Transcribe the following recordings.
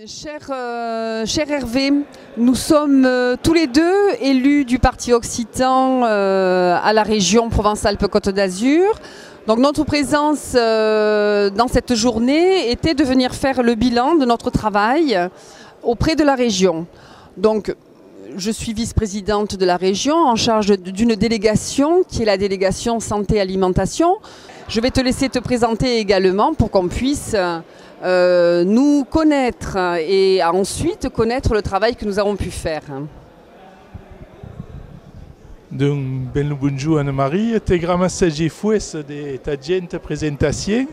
Cher Hervé, nous sommes tous les deux élus du Parti Occitan à la région Provence-Alpes-Côte d'Azur. Donc notre présence dans cette journée était de venir faire le bilan de notre travail auprès de la région. Donc je suis vice-présidente de la région en charge d'une délégation qui est la délégation santé-alimentation. Je vais te laisser te présenter également pour qu'on puisse nous connaître et ensuite connaître le travail que nous avons pu faire. Donc, bonjour Anne-Marie, te gramassagier foues de ta gente présentation.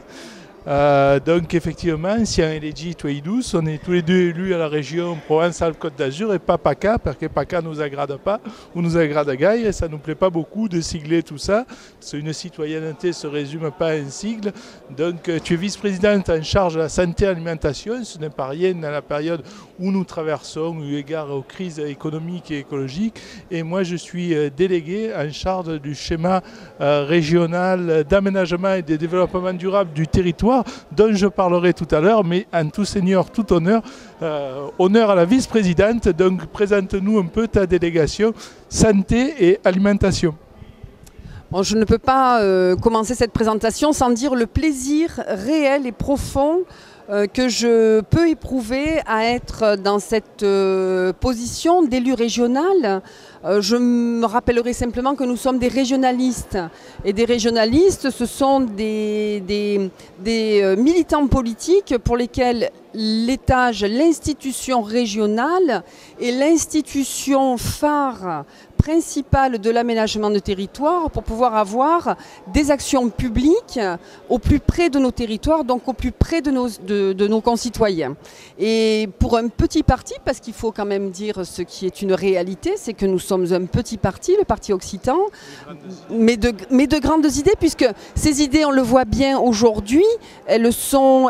Donc effectivement, si on est dit tous les deux, on est tous les deux élus à la région Provence-Alpes-Côte d'Azur et pas PACA, parce que PACA ne nous agrade pas ou nous agrade à gaille, et ça ne nous plaît pas beaucoup de sigler tout ça. C'est une citoyenneté ne se résume pas à un sigle. Donc tu es vice-présidente en charge de la santé et l'alimentation, ce n'est pas rien dans la période où nous traversons, eu égard aux crises économiques et écologiques. Et moi je suis délégué en charge du schéma régional d'aménagement et de développement durable du territoire, dont je parlerai tout à l'heure, mais en tout seigneur, tout honneur, honneur à la vice-présidente. Donc présente-nous un peu ta délégation santé et alimentation. Bon, je ne peux pas commencer cette présentation sans dire le plaisir réel et profond que je peux éprouver à être dans cette position d'élu régional. Je me rappellerai simplement que nous sommes des régionalistes. Et des régionalistes, ce sont des militants politiques pour lesquels l'étage, l'institution régionale est l'institution phare principale de l'aménagement de territoire pour pouvoir avoir des actions publiques au plus près de nos territoires, donc au plus près de nos concitoyens. Et pour un petit parti, parce qu'il faut quand même dire ce qui est une réalité, c'est que nous sommes un petit parti, le Parti Occitan, mais de grandes idées, puisque ces idées, on le voit bien aujourd'hui, elles sont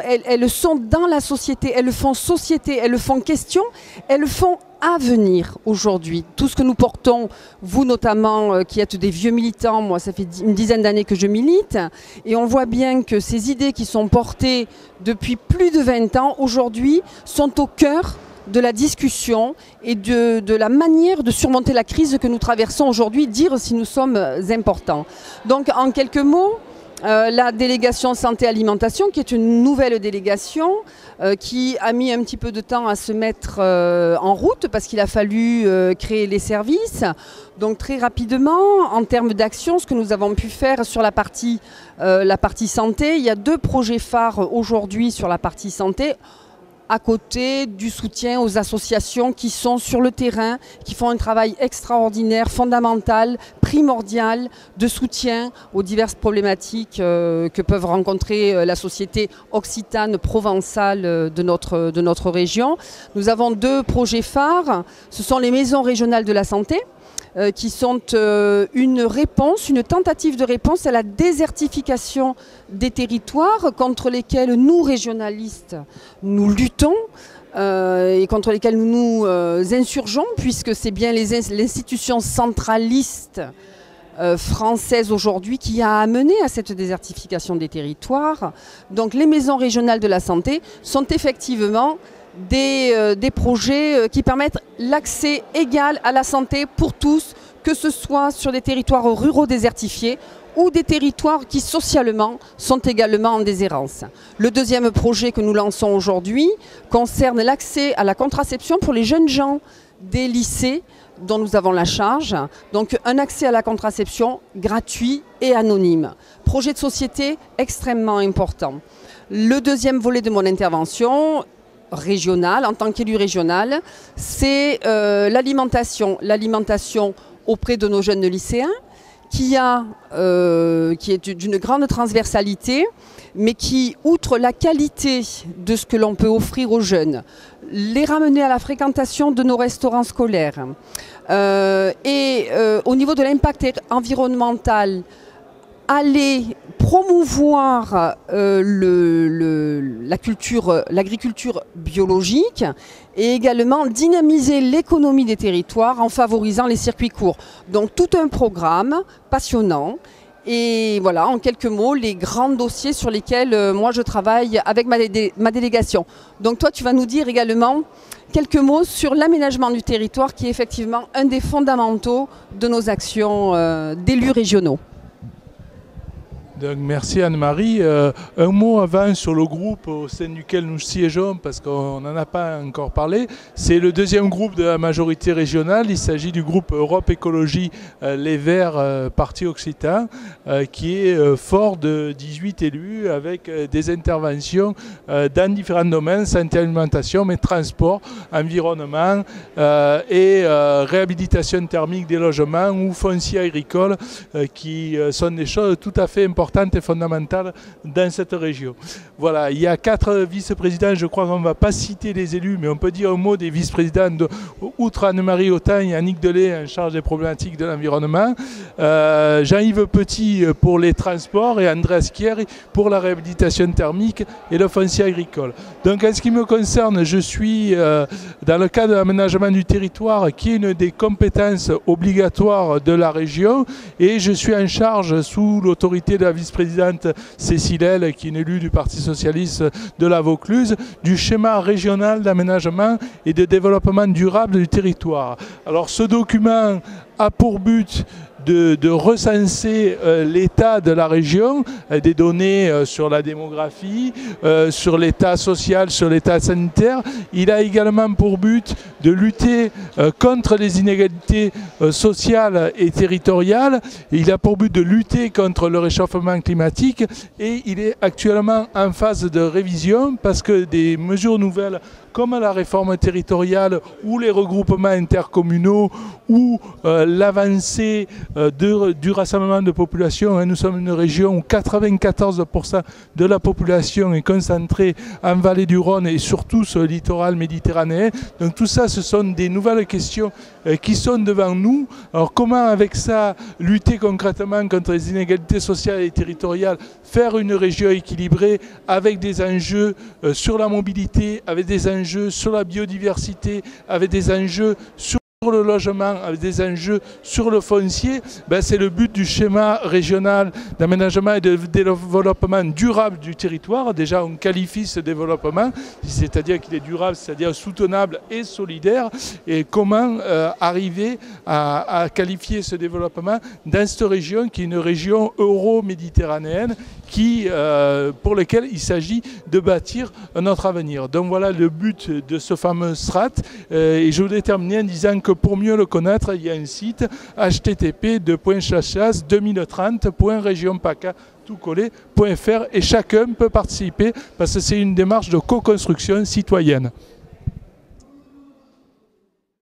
dans la société, elles font société, elles font question, elles font avenir aujourd'hui. Tout ce que nous portons, vous notamment qui êtes des vieux militants, moi ça fait une dizaine d'années que je milite, et on voit bien que ces idées qui sont portées depuis plus de 20 ans, aujourd'hui, sont au cœur de la discussion et de la manière de surmonter la crise que nous traversons aujourd'hui, dire si nous sommes importants. Donc en quelques mots, la délégation santé-alimentation, qui est une nouvelle délégation qui a mis un petit peu de temps à se mettre en route parce qu'il a fallu créer les services. Donc très rapidement, en termes d'action, ce que nous avons pu faire sur la partie santé, il y a 2 projets phares aujourd'hui sur la partie santé, à côté du soutien aux associations qui sont sur le terrain, qui font un travail extraordinaire, fondamental, primordial, de soutien aux diverses problématiques que peuvent rencontrer la société occitane, provençale de notre région. Nous avons 2 projets phares, ce sont les maisons régionales de la santé, qui sont une réponse, une tentative de réponse à la désertification des territoires contre lesquels nous, régionalistes, nous luttons et contre lesquels nous nous insurgeons, puisque c'est bien l'institution centraliste française aujourd'hui qui a amené à cette désertification des territoires. Donc les maisons régionales de la santé sont effectivement des projets qui permettent l'accès égal à la santé pour tous, que ce soit sur des territoires ruraux désertifiés ou des territoires qui socialement sont également en déshérence. Le deuxième projet que nous lançons aujourd'hui concerne l'accès à la contraception pour les jeunes gens des lycées dont nous avons la charge. Donc un accès à la contraception gratuit et anonyme. Projet de société extrêmement important. Le deuxième volet de mon intervention régionale, en tant qu'élu régional, c'est l'alimentation. L'alimentation auprès de nos jeunes lycéens, qui est d'une grande transversalité, mais qui, outre la qualité de ce que l'on peut offrir aux jeunes, les ramener à la fréquentation de nos restaurants scolaires, et au niveau de l'impact environnemental, aller promouvoir l'agriculture biologique et également dynamiser l'économie des territoires en favorisant les circuits courts. Donc tout un programme passionnant Et voilà, en quelques mots, les grands dossiers sur lesquels moi je travaille avec ma délégation. Donc toi, tu vas nous dire également quelques mots sur l'aménagement du territoire qui est effectivement un des fondamentaux de nos actions d'élus régionaux. Donc, merci Anne-Marie. Un mot avant sur le groupe au sein duquel nous siégeons, parce qu'on n'en a pas encore parlé. C'est le deuxième groupe de la majorité régionale. Il s'agit du groupe Europe Écologie Les Verts Parti Occitan, qui est fort de 18 élus avec des interventions dans différents domaines, santé, alimentation, mais transport, environnement et réhabilitation thermique des logements ou foncier agricole, qui sont des choses tout à fait importantes et fondamentale dans cette région. Voilà, il y a 4 vice-présidents, je crois qu'on ne va pas citer les élus, mais on peut dire un mot des vice-présidents, outre Anne-Marie Autain, il y a Annick Delay en charge des problématiques de l'environnement, Jean-Yves Petit pour les transports et Andreas Chieri pour la réhabilitation thermique et le foncier agricole. Donc en ce qui me concerne, je suis dans le cadre de l'aménagement du territoire, qui est une des compétences obligatoires de la région, et je suis en charge sous l'autorité de la vice-présidente Cécile L, qui est une élue du Parti socialiste de la Vaucluse, du schéma régional d'aménagement et de développement durable du territoire. Alors ce document a pour but de recenser l'état de la région, des données sur la démographie, sur l'état social, sur l'état sanitaire. Il a également pour but de lutter contre les inégalités sociales et territoriales. Il a pour but de lutter contre le réchauffement climatique, et il est actuellement en phase de révision parce que des mesures nouvelles comme la réforme territoriale ou les regroupements intercommunaux ou l'avancée du rassemblement de population. Nous sommes une région où 94% de la population est concentrée en vallée du Rhône et surtout sur le littoral méditerranéen. Donc tout ça, ce sont des nouvelles questions qui sont devant nous. Alors comment avec ça lutter concrètement contre les inégalités sociales et territoriales, faire une région équilibrée avec des enjeux sur la mobilité, avec des enjeux sur la biodiversité, avec des enjeux sur le logement, avec des enjeux sur le foncier, c'est le but du schéma régional d'aménagement et de développement durable du territoire. Déjà, on qualifie ce développement, c'est-à-dire qu'il est durable, c'est-à-dire soutenable et solidaire. Et comment arriver à qualifier ce développement dans cette région qui est une région euro-méditerranéenne pour laquelle il s'agit de bâtir notre avenir. Donc voilà le but de ce fameux strat. Et je voudrais terminer en disant que pour mieux le connaître, il y a un site http://2030.regionpaca.fr et chacun peut participer parce que c'est une démarche de co-construction citoyenne.